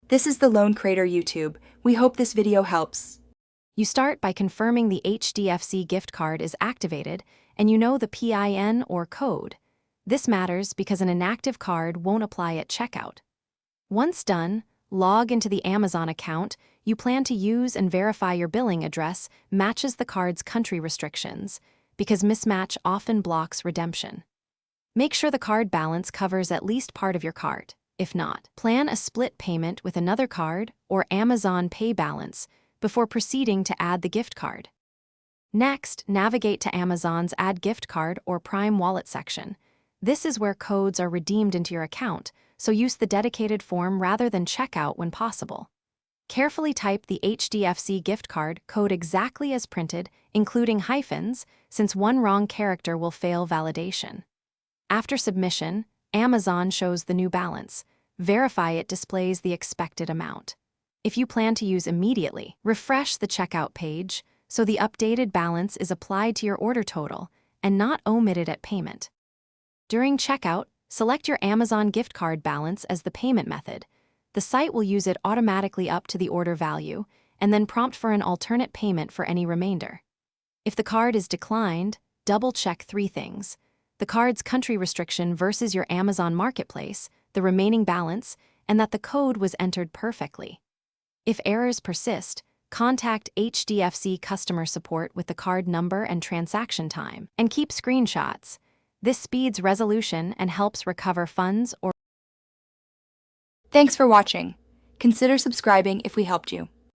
This is the Lone Creator YouTube. We hope this video helps. You start by confirming the Hdfc gift card is activated and you know the PIN or code. This matters because an inactive card won't apply at checkout. Once done, log into the Amazon account you plan to use and verify your billing address matches the card's country restrictions, because mismatch often blocks redemption. Make sure the card balance covers at least part of your cart. If not, plan a split payment with another card or Amazon Pay balance before proceeding to add the gift card. Next, navigate to Amazon's Add Gift Card or Prime Wallet section. This is where codes are redeemed into your account, so use the dedicated form rather than checkout when possible. Carefully type the Hdfc gift card code exactly as printed, including hyphens, since one wrong character will fail validation. After submission, Amazon shows the new balance. Verify it displays the expected amount. If you plan to use immediately, refresh the checkout page so the updated balance is applied to your order total and not omitted at payment. During checkout, select your Amazon gift card balance as the payment method. The site will use it automatically up to the order value and then prompt for an alternate payment for any remainder. If the card is declined, double-check 3 things: the card's country restriction versus your Amazon marketplace, the remaining balance, and that the code was entered perfectly. If errors persist, contact Hdfc customer support with the card number and transaction time, and keep screenshots. This speeds resolution and helps recover funds or... Thanks for watching. Consider subscribing if we helped you.